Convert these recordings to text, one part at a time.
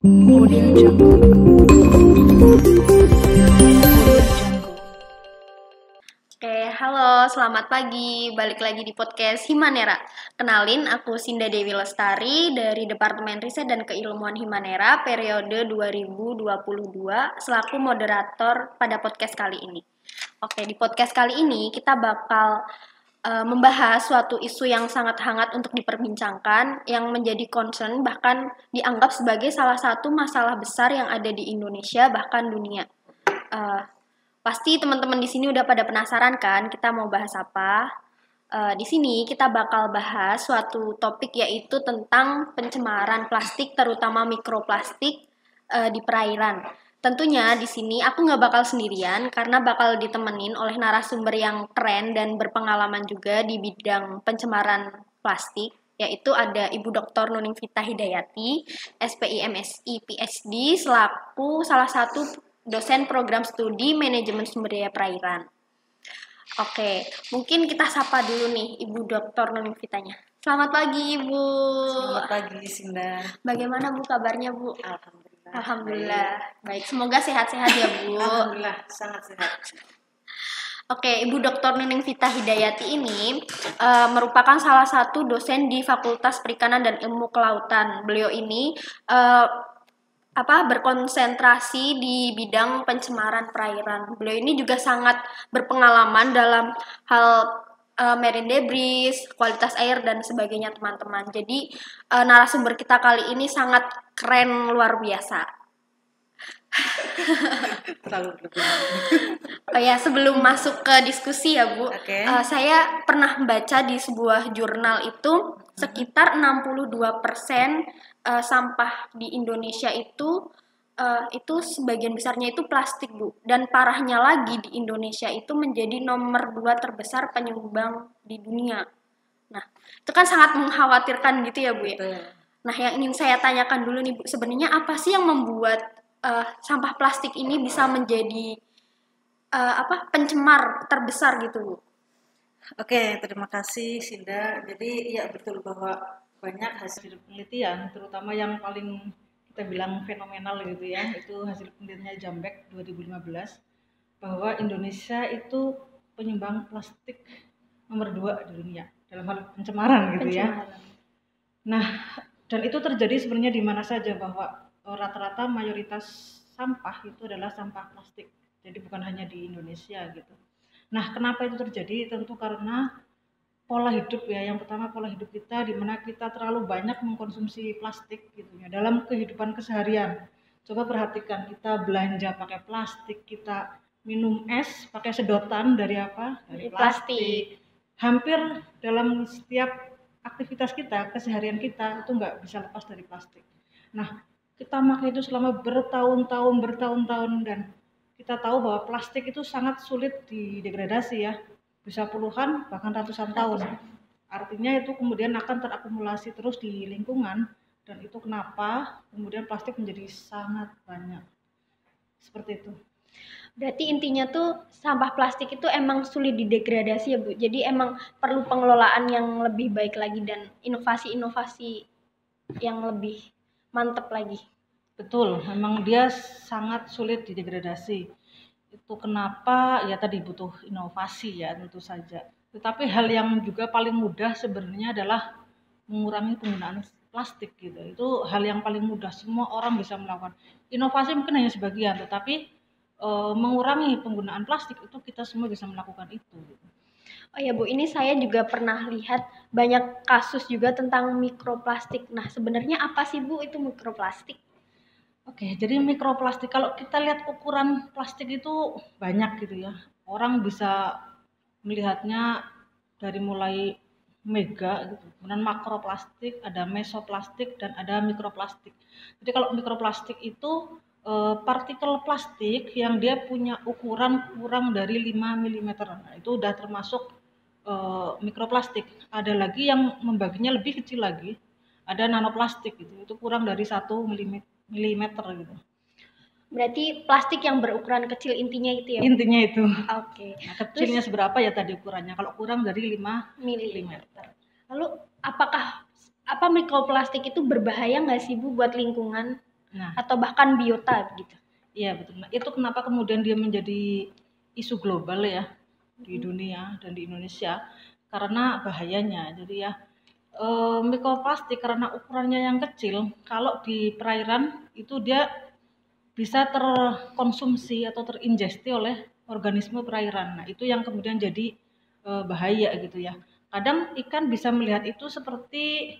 Audio Jungle. Oke, halo, selamat pagi. Balik lagi di podcast Himanera. Kenalin, aku Sinda Dewi Lestari dari Departemen Riset dan Keilmuan Himanera periode 2022 selaku moderator pada podcast kali ini. Oke, di podcast kali ini kita bakal membahas suatu isu yang sangat hangat untuk diperbincangkan, yang menjadi concern bahkan dianggap sebagai salah satu masalah besar yang ada di Indonesia bahkan dunia. Pasti teman-teman di sini udah pada penasaran kan kita mau bahas apa? Di sini kita bakal bahas suatu topik yaitu tentang pencemaran plastik, terutama mikroplastik di perairan. Tentunya di sini aku nggak bakal sendirian karena bakal ditemenin oleh narasumber yang keren dan berpengalaman juga di bidang pencemaran plastik, yaitu ada Ibu Dr. Nuning Vita Hidayati, SPI MSI PhD, selaku salah satu dosen program studi manajemen sumber daya perairan. Oke, mungkin kita sapa dulu nih Ibu Dr. Nuning Vitanya. Selamat pagi Ibu. Selamat pagi Sinda. Bagaimana Bu kabarnya Bu? Alhamdulillah. Alhamdulillah. Baik, semoga sehat-sehat ya Bu. Alhamdulillah, sangat sehat. Oke, Ibu Dr. Nuning Vita Hidayati ini merupakan salah satu dosen di Fakultas Perikanan dan Ilmu Kelautan. Beliau ini berkonsentrasi di bidang pencemaran perairan. Beliau ini juga sangat berpengalaman dalam hal marine debris, kualitas air dan sebagainya teman-teman. Jadi narasumber kita kali ini sangat keren luar biasa. Terlalu lebih. Oh ya, sebelum masuk ke diskusi ya Bu, Oke. saya pernah membaca di sebuah jurnal itu sekitar 62% sampah di Indonesia itu sebagian besarnya itu plastik Bu, dan parahnya lagi di Indonesia itu menjadi nomor 2 terbesar penyumbang di dunia. Nah, itu kan sangat mengkhawatirkan gitu ya Bu ya. Betul. Nah, yang ingin saya tanyakan dulu nih Bu, sebenarnya apa sih yang membuat sampah plastik ini bisa menjadi pencemar terbesar gitu Bu? Oke, terima kasih Sinda. Jadi ya betul bahwa banyak hasil penelitian, terutama yang paling kita bilang fenomenal gitu ya, itu hasil penelitiannya Jambek 2015, bahwa Indonesia itu penyumbang plastik nomor 2 di dunia dalam hal pencemaran gitu ya. Nah, dan itu terjadi sebenarnya di mana saja, bahwa rata-rata mayoritas sampah itu adalah sampah plastik. Jadi bukan hanya di Indonesia gitu. Nah, kenapa itu terjadi? Tentu karena pola hidup ya. Yang pertama pola hidup kita, di mana kita terlalu banyak mengkonsumsi plastik gitu ya dalam kehidupan keseharian. Coba perhatikan, kita belanja pakai plastik, kita minum es pakai sedotan dari apa? Dari plastik. Hampir dalam setiap aktivitas kita, keseharian kita itu nggak bisa lepas dari plastik. Nah, kita pakai itu selama bertahun-tahun dan kita tahu bahwa plastik itu sangat sulit didegradasi ya, bisa puluhan bahkan ratusan tahun. Artinya itu kemudian akan terakumulasi terus di lingkungan, dan itu kenapa kemudian plastik menjadi sangat banyak. Seperti itu. Berarti intinya tuh sampah plastik itu emang sulit didegradasi ya Bu. Jadi emang perlu pengelolaan yang lebih baik lagi dan inovasi-inovasi yang lebih mantap lagi. Betul, memang dia sangat sulit didegradasi. Itu kenapa ya tadi butuh inovasi ya tentu saja. Tetapi hal yang juga paling mudah sebenarnya adalah mengurangi penggunaan plastik gitu. Itu hal yang paling mudah, semua orang bisa melakukan. Inovasi mungkin hanya sebagian, tetapi mengurangi penggunaan plastik itu kita semua bisa melakukan itu gitu. Oh ya Bu, ini saya juga pernah lihat banyak kasus juga tentang mikroplastik. Nah, sebenarnya apa sih Bu itu mikroplastik? Oke, jadi mikroplastik, kalau kita lihat ukuran plastik itu banyak gitu ya. Orang bisa melihatnya dari mulai mega gitu, kemudian makroplastik, ada mesoplastik dan ada mikroplastik. Jadi kalau mikroplastik itu partikel plastik yang dia punya ukuran kurang dari 5 mm. Nah, itu udah termasuk mikroplastik. Ada lagi yang membaginya lebih kecil lagi, ada nanoplastik gitu, itu kurang dari 1 milimeter gitu. Berarti plastik yang berukuran kecil intinya itu ya? Intinya itu. Oke. Nah, kecilnya seberapa ya tadi ukurannya? Kalau kurang dari 5 mm. Lalu apakah mikroplastik itu berbahaya nggak sih Bu buat lingkungan? Nah, atau bahkan biota gitu. iya betul. Nah, itu kenapa kemudian dia menjadi isu global ya di dunia dan di Indonesia karena bahayanya. Jadi ya mikroplastik karena ukurannya yang kecil, kalau di perairan itu dia bisa terkonsumsi atau terinjekti oleh organisme perairan. Nah, itu yang kemudian jadi bahaya gitu ya. Kadang ikan bisa melihat itu seperti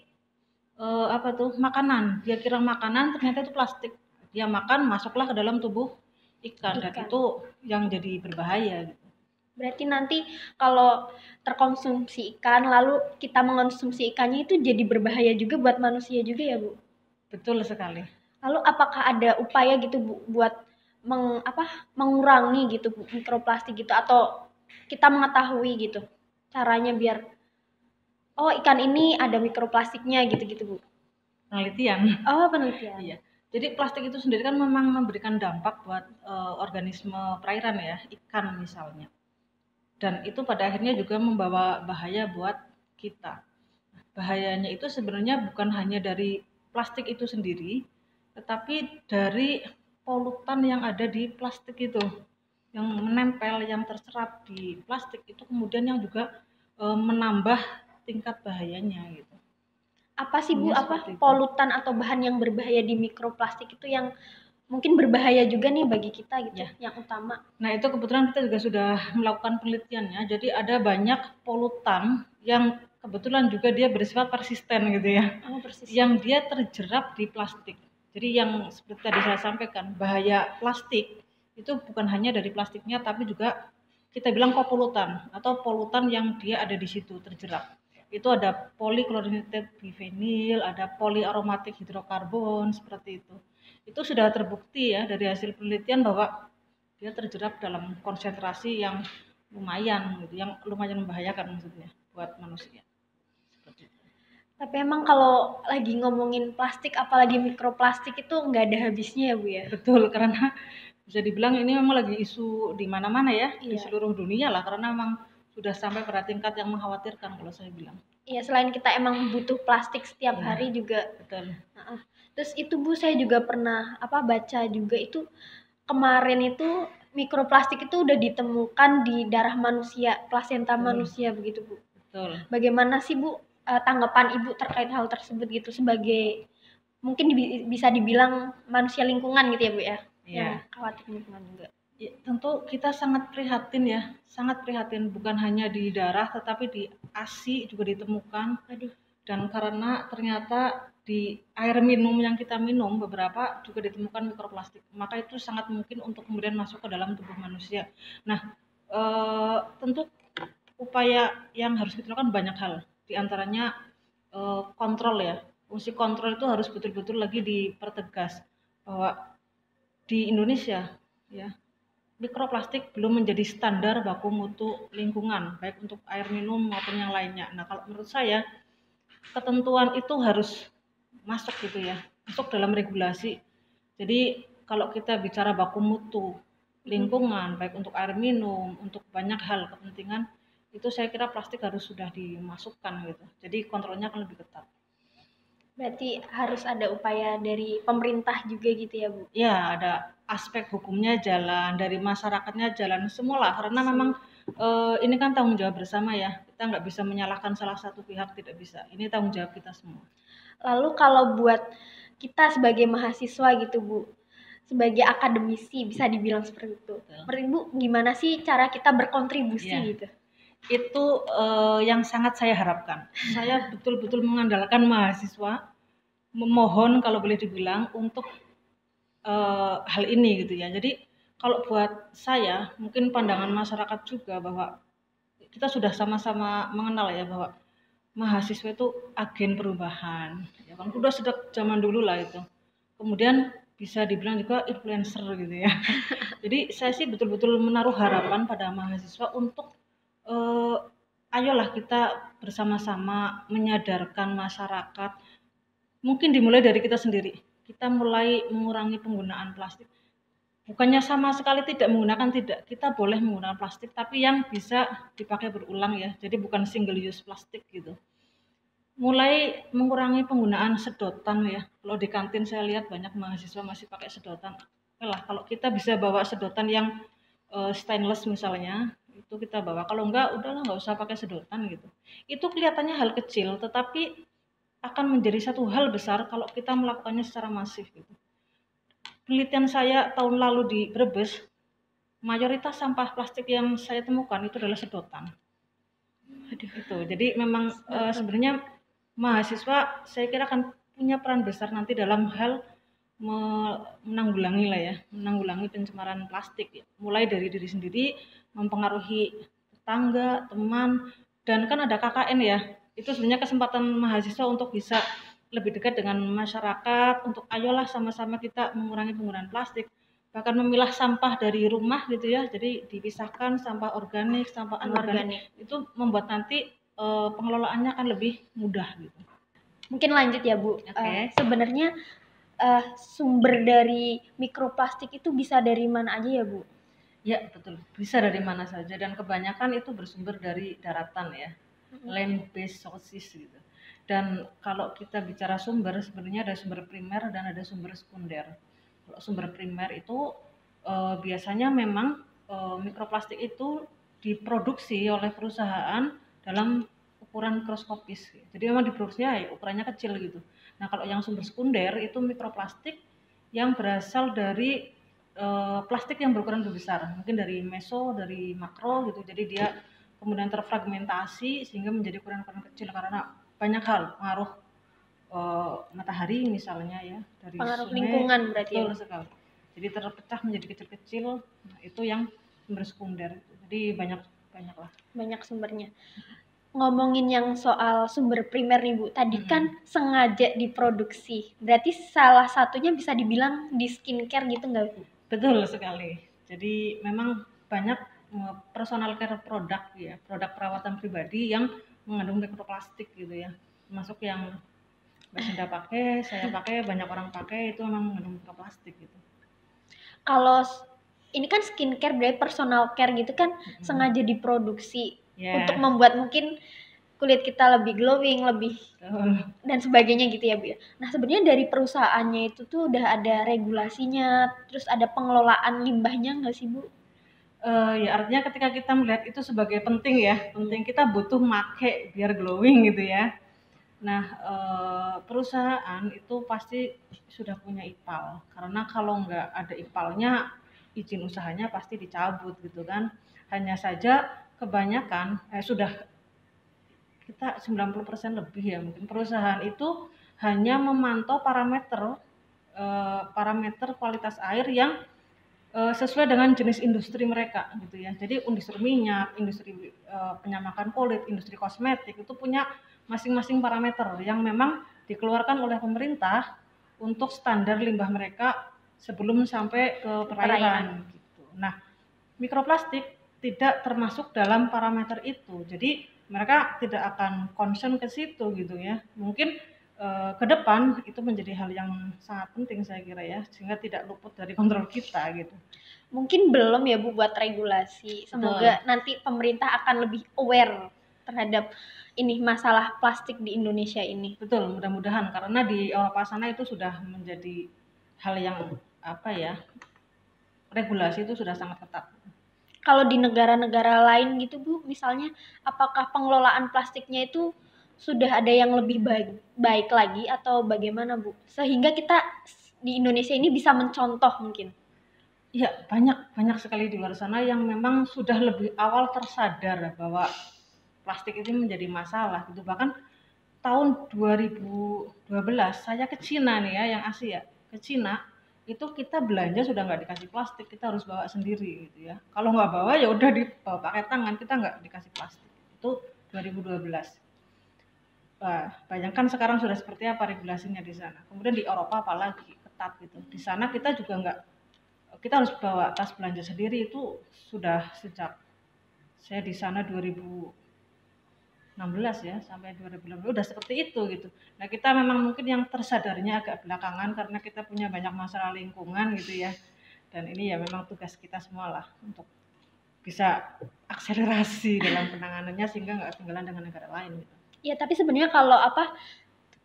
apa tuh makanan. Dia kira makanan ternyata itu plastik. Dia makan masuklah ke dalam tubuh ikan dan Ikan. itu yang jadi berbahaya gitu. Berarti nanti kalau terkonsumsi ikan lalu kita mengonsumsi ikannya itu jadi berbahaya juga buat manusia juga ya, Bu? Betul sekali. Lalu apakah ada upaya gitu Bu buat mengurangi gitu Bu, mikroplastik gitu atau kita mengetahui gitu caranya biar oh ikan ini ada mikroplastiknya gitu-gitu Bu. Penelitian. Oh, penelitian. Iya. Jadi plastik itu sendiri kan memang memberikan dampak buat organisme perairan ya, ikan misalnya. Dan itu pada akhirnya juga membawa bahaya buat kita. Bahayanya itu sebenarnya bukan hanya dari plastik itu sendiri, tetapi dari polutan yang ada di plastik itu, yang menempel, yang terserap di plastik itu kemudian yang juga menambah tingkat bahayanya gitu. Apa sih Bu, apa Seperti itu. polutan atau bahan yang berbahaya di mikroplastik itu yang mungkin berbahaya juga nih bagi kita gitu, Ya. yang utama. Nah, itu kebetulan kita juga sudah melakukan penelitiannya. Jadi ada banyak polutan yang kebetulan juga dia bersifat persisten gitu ya. Oh, persisten. Yang dia terjerap di plastik. Jadi yang seperti tadi saya sampaikan, bahaya plastik itu bukan hanya dari plastiknya tapi juga kita bilang kopolutan atau polutan yang dia ada di situ terjerap. Itu ada polychlorinated biphenyl, ada polyaromatic hidrokarbon seperti itu. Itu sudah terbukti ya dari hasil penelitian bahwa dia terjerap dalam konsentrasi yang lumayan gitu, yang lumayan membahayakan maksudnya buat manusia. Tapi emang kalau lagi ngomongin plastik, apalagi mikroplastik itu nggak ada habisnya ya Bu ya? Betul, karena bisa dibilang ini memang lagi isu di mana-mana ya, di Iya. seluruh dunia lah, karena memang sudah sampai pada tingkat yang mengkhawatirkan kalau saya bilang. Iya, selain kita emang butuh plastik setiap hari juga. Betul. Terus itu Bu, saya juga pernah baca juga itu kemarin itu mikroplastik itu udah ditemukan di darah manusia, plasenta manusia begitu Bu. Betul. Bagaimana sih Bu tanggapan Ibu terkait hal tersebut gitu sebagai mungkin bisa dibilang manusia lingkungan gitu ya Bu ya? Iya. Yang khawatir lingkungan juga. Ya, tentu kita sangat prihatin ya, sangat prihatin bukan hanya di darah tetapi di ASI juga ditemukan. Aduh. Dan karena ternyata di air minum yang kita minum beberapa juga ditemukan mikroplastik, maka itu sangat mungkin untuk kemudian masuk ke dalam tubuh manusia. Nah, tentu upaya yang harus kita lakukan banyak hal, diantaranya kontrol ya. Fungsi kontrol itu harus betul-betul lagi dipertegas bahwa di Indonesia ya mikroplastik belum menjadi standar baku mutu lingkungan baik untuk air minum maupun yang lainnya. Nah, kalau menurut saya ketentuan itu harus masuk gitu ya, masuk dalam regulasi. Jadi kalau kita bicara baku mutu lingkungan baik untuk air minum, untuk banyak hal kepentingan itu saya kira plastik harus sudah dimasukkan gitu. Jadi kontrolnya akan lebih ketat. Berarti harus ada upaya dari pemerintah juga gitu ya Bu? Ya, ada aspek hukumnya jalan, dari masyarakatnya jalan, semualah. Karena memang ini kan tanggung jawab bersama ya. Kita nggak bisa menyalahkan salah satu pihak, tidak bisa. Ini tanggung jawab kita semua. Lalu kalau buat kita sebagai mahasiswa gitu Bu, sebagai akademisi bisa dibilang seperti itu. Menurut Ibu gimana sih cara kita berkontribusi gitu? Itu yang sangat saya harapkan. Saya betul-betul mengandalkan mahasiswa, memohon kalau boleh dibilang untuk hal ini gitu ya. Jadi kalau buat saya, mungkin pandangan masyarakat juga bahwa kita sudah sama-sama mengenal ya bahwa mahasiswa itu agen perubahan. Ya kan udah sejak zaman dulu lah itu. Kemudian bisa dibilang juga influencer gitu ya. Jadi saya sih betul-betul menaruh harapan pada mahasiswa untuk ayolah kita bersama-sama menyadarkan masyarakat. Mungkin dimulai dari kita sendiri. Kita mulai mengurangi penggunaan plastik. Bukannya sama sekali tidak menggunakan, tidak. Kita boleh menggunakan plastik tapi yang bisa dipakai berulang ya. Jadi bukan single use plastik gitu. mulai mengurangi penggunaan sedotan ya. Kalau di kantin saya lihat banyak mahasiswa masih pakai sedotan. Lah kalau kita bisa bawa sedotan yang stainless misalnya, itu kita bawa. Kalau enggak, udahlah nggak usah pakai sedotan gitu. Itu kelihatannya hal kecil, tetapi akan menjadi satu hal besar kalau kita melakukannya secara masif gitu. Penelitian saya tahun lalu di Brebes, mayoritas sampah plastik yang saya temukan itu adalah sedotan. Aduh. Itu. Jadi memang sebenarnya mahasiswa saya kira akan punya peran besar nanti dalam hal menanggulangi lah ya, menanggulangi pencemaran plastik ya. Mulai dari diri sendiri, mempengaruhi tetangga, teman, dan kan ada KKN ya. Itu sebenarnya kesempatan mahasiswa untuk bisa lebih dekat dengan masyarakat, untuk ayolah sama-sama kita mengurangi penggunaan plastik. Bahkan memilah sampah dari rumah gitu ya, jadi dipisahkan sampah organik, sampah anorganik. Itu membuat nanti pengelolaannya akan lebih mudah gitu. Mungkin lanjut ya Bu. Oke. Sebenarnya sumber dari mikroplastik itu bisa dari mana aja ya Bu? Ya betul, bisa dari mana saja dan kebanyakan itu bersumber dari daratan ya, land based sources gitu. Dan kalau kita bicara sumber, sebenarnya ada sumber primer dan ada sumber sekunder. Kalau sumber primer itu biasanya memang mikroplastik itu diproduksi oleh perusahaan dalam ukuran mikroskopis. Jadi memang diproduksinya ya, ukurannya kecil gitu. Nah kalau yang sumber sekunder itu mikroplastik yang berasal dari plastik yang berukuran lebih besar, mungkin dari meso, dari makro gitu. Jadi dia kemudian terfragmentasi sehingga menjadi ukuran-ukuran kecil karena banyak hal, pengaruh matahari misalnya ya, dari Pengaruh sungai, lingkungan berarti ya. betul sekali. Jadi terpecah menjadi kecil-kecil. Nah, itu yang sumber sekunder. Jadi banyak lah. Banyak sumbernya. Ngomongin yang soal sumber primer nih Bu, tadi kan sengaja diproduksi. Berarti salah satunya bisa dibilang di skincare gitu nggak Bu? Betul sekali. Jadi memang banyak personal care produk ya, produk perawatan pribadi yang mengandung mikroplastik gitu ya. Termasuk yang Mbak Sinda pakai, saya pakai, banyak orang pakai, itu memang mengandung mikroplastik gitu. Kalau ini kan skincare berarti personal care gitu kan sengaja diproduksi untuk membuat mungkin kulit kita lebih glowing, lebih dan sebagainya gitu ya Bu ya. Nah sebenarnya dari perusahaannya itu tuh udah ada regulasinya, terus ada pengelolaan limbahnya nggak sih Bu? Ya artinya ketika kita melihat itu sebagai penting ya, penting kita butuh make biar glowing gitu ya. Nah perusahaan itu pasti sudah punya IPAL, karena kalau nggak ada IPAL-nya izin usahanya pasti dicabut gitu kan. Hanya saja kebanyakan sudah kita 90% lebih ya mungkin perusahaan itu hanya memantau parameter kualitas air yang sesuai dengan jenis industri mereka gitu ya. Jadi industri minyak, industri penyamakan kulit, industri kosmetik itu punya masing-masing parameter yang memang dikeluarkan oleh pemerintah untuk standar limbah mereka sebelum sampai ke perairan gitu. Nah, mikroplastik tidak termasuk dalam parameter itu. Jadi mereka tidak akan concern ke situ gitu ya. Mungkin ke depan itu menjadi hal yang sangat penting saya kira ya, sehingga tidak luput dari kontrol kita gitu. Mungkin belum ya Bu buat regulasi. Semoga nanti pemerintah akan lebih aware terhadap ini masalah plastik di Indonesia ini. Betul, mudah-mudahan karena di Eropa sana itu sudah menjadi hal yang apa ya, regulasi itu sudah sangat ketat. Kalau di negara-negara lain gitu Bu, misalnya apakah pengelolaan plastiknya itu sudah ada yang lebih baik lagi atau bagaimana Bu? Sehingga kita di Indonesia ini bisa mencontoh mungkin. Iya, banyak sekali di luar sana yang memang sudah lebih awal tersadar bahwa plastik itu menjadi masalah gitu. Bahkan tahun 2012 saya ke Cina nih ya, yang Asia, ke Cina itu kita belanja sudah nggak dikasih plastik, kita harus bawa sendiri gitu ya. Kalau nggak bawa ya udah dibawa pakai tangan, kita nggak dikasih plastik. Itu 2012. Wah, bayangkan sekarang sudah seperti apa regulasinya di sana. Kemudian di Eropa apalagi ketat gitu. Di sana kita juga nggak, kita harus bawa tas belanja sendiri itu sudah sejak saya di sana 2016 ya sampai 2016 udah seperti itu gitu. Nah kita memang mungkin yang tersadarnya agak belakangan karena kita punya banyak masalah lingkungan gitu ya. Dan ini ya memang tugas kita semua lah untuk bisa akselerasi dalam penanganannya sehingga nggak ketinggalan dengan negara lain gitu. Ya tapi sebenarnya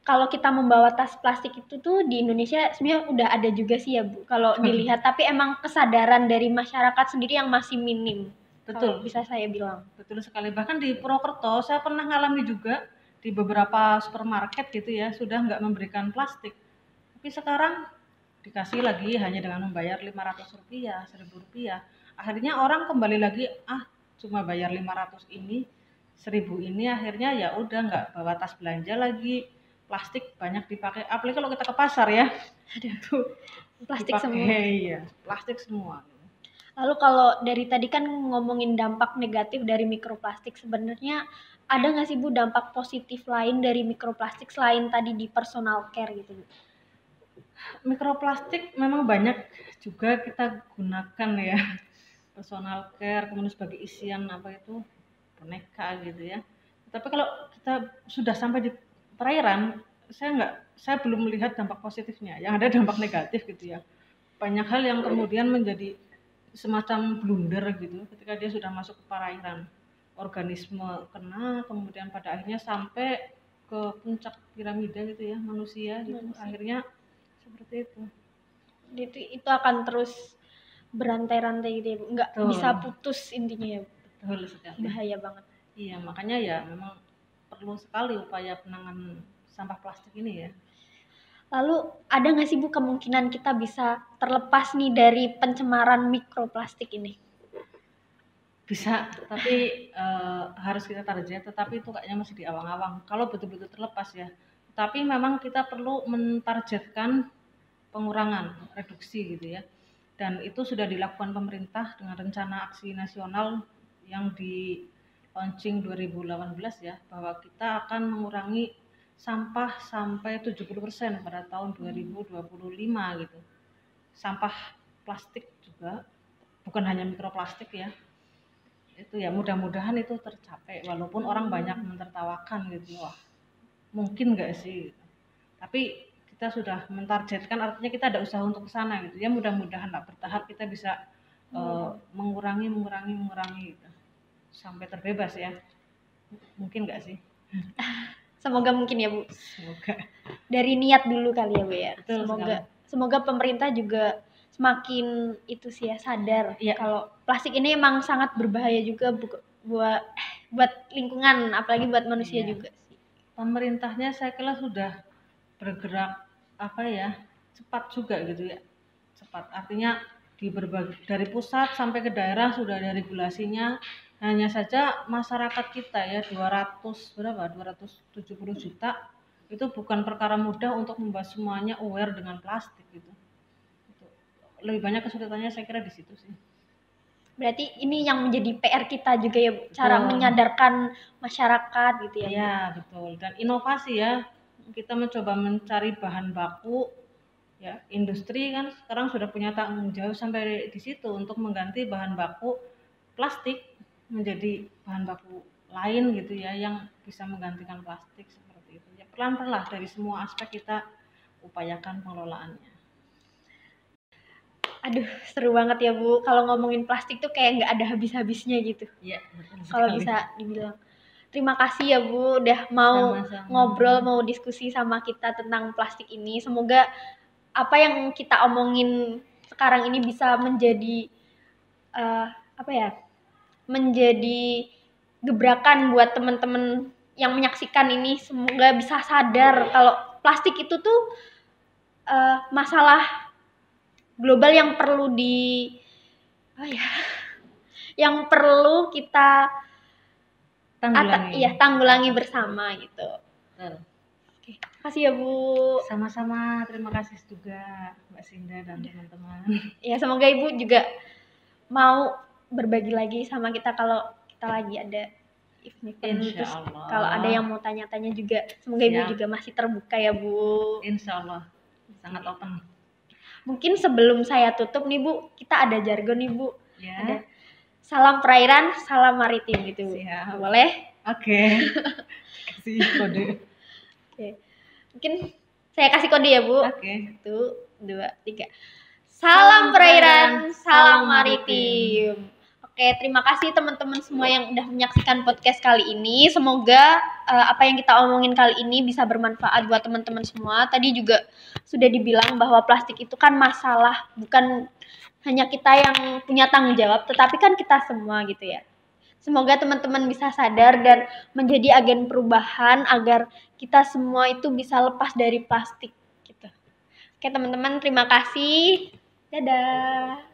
kalau kita membawa tas plastik itu tuh di Indonesia sebenarnya udah ada juga sih ya Bu, kalau dilihat. Tapi emang kesadaran dari masyarakat sendiri yang masih minim. Kalau Betul, bisa saya bilang. betul sekali. Bahkan di Purwokerto saya pernah ngalami juga di beberapa supermarket gitu ya, sudah nggak memberikan plastik. Tapi sekarang dikasih lagi hanya dengan membayar Rp500, Rp1.000. Akhirnya orang kembali lagi, cuma bayar 500 ini, 1.000 ini, akhirnya ya udah nggak bawa tas belanja lagi. Plastik banyak dipakai, apalagi kalau kita ke pasar ya. Itu Plastik dipakai, semua. ya, plastik semua. Lalu kalau dari tadi kan ngomongin dampak negatif dari mikroplastik, sebenarnya ada nggak sih Bu dampak positif lain dari mikroplastik selain tadi di personal care gitu Bu? Mikroplastik memang banyak juga kita gunakan ya, personal care, kemudian sebagai isian apa itu, boneka gitu ya. Tapi kalau kita sudah sampai di perairan, saya belum melihat dampak positifnya, yang ada dampak negatif gitu ya. Banyak hal yang kemudian menjadi semacam blunder gitu ketika dia sudah masuk ke perairan. Organisme kena, kemudian pada akhirnya sampai ke puncak piramida gitu ya, manusia gitu. Akhirnya seperti itu. Itu akan terus berantai-rantai gitu ya Bu, nggak Betul. bisa putus intinya ya Bu. Betul sekali. Bahaya banget. Iya, makanya ya memang perlu sekali upaya penanganan sampah plastik ini ya. Lalu ada nggak sih Bu kemungkinan kita bisa terlepas nih dari pencemaran mikroplastik ini? Bisa, tapi harus kita target, tetapi itu kayaknya masih di awang-awang. Kalau betul-betul terlepas ya. Tapi memang kita perlu mentargetkan pengurangan, reduksi gitu ya. Dan itu sudah dilakukan pemerintah dengan rencana aksi nasional yang di launching 2018 ya, bahwa kita akan mengurangi sampah sampai 70% pada tahun 2025 gitu. Sampah plastik juga, bukan hanya mikroplastik ya. Itu ya mudah-mudahan itu tercapai, walaupun orang banyak mentertawakan gitu, wah mungkin nggak sih, tapi kita sudah mentargetkan, artinya kita ada usaha untuk ke sana gitu ya. Mudah-mudahan lah bertahap kita bisa mengurangi gitu, sampai terbebas ya. Mungkin nggak sih? Semoga mungkin ya Bu. Semoga. Dari niat dulu kali ya Bu ya. Betul Semoga pemerintah juga semakin itu sih ya sadar Iya. kalau plastik ini emang sangat berbahaya juga buat lingkungan, apalagi buat manusia Iya. juga sih. Pemerintahnya saya kira sudah bergerak apa ya, cepat juga gitu ya. Cepat, artinya di berbagai, dari pusat sampai ke daerah sudah ada regulasinya. Hanya saja masyarakat kita ya 270 juta itu bukan perkara mudah untuk membuat semuanya aware dengan plastik gitu. Lebih banyak kesulitannya saya kira di situ sih. Berarti ini yang menjadi PR kita juga ya Bu, cara menyadarkan masyarakat gitu ya. Iya, betul. Dan inovasi ya. Kita mencoba mencari bahan baku ya. Industri kan sekarang sudah punya tanggung jawab sampai di situ untuk mengganti bahan baku plastik menjadi bahan baku lain gitu ya, yang bisa menggantikan plastik seperti itu. Ya pelan-pelan lah, dari semua aspek kita upayakan pengelolaannya. Aduh, seru banget ya Bu. Kalau ngomongin plastik tuh kayak nggak ada habis-habisnya gitu. Iya, betul sekali. Kalau bisa dibilang. Terima kasih ya Bu, udah mau Sama-sama. ngobrol, mau diskusi sama kita tentang plastik ini. Semoga apa yang kita omongin sekarang ini bisa menjadi menjadi gebrakan buat teman-teman yang menyaksikan ini. Semoga bisa sadar kalau plastik itu tuh masalah global yang perlu yang perlu kita tanggulangi bersama gitu. Oke, makasih ya Bu. Sama-sama, terima kasih juga Mbak Sinda dan teman-teman. Ya semoga Ibu juga mau berbagi lagi sama kita kalau kita lagi ada event, terus kalau ada yang mau tanya-tanya juga, semoga Ibu juga masih terbuka ya Bu. Insya Allah, sangat open. Mungkin sebelum saya tutup nih Bu, kita ada jargon nih Bu. Ya. Ada salam perairan, salam maritim gitu. Siap. Boleh? Oke. Kasih kode. Oke. Mungkin saya kasih kode ya Bu. Oke. 1, 2, 3. Salam perairan, salam maritim. Oke, terima kasih teman-teman semua yang udah menyaksikan podcast kali ini. Semoga apa yang kita omongin kali ini bisa bermanfaat buat teman-teman semua. Tadi juga sudah dibilang bahwa plastik itu kan masalah, bukan hanya kita yang punya tanggung jawab, tetapi kan kita semua gitu ya. Semoga teman-teman bisa sadar dan menjadi agen perubahan agar kita semua itu bisa lepas dari plastik gitu. Oke teman-teman, terima kasih. Dadah.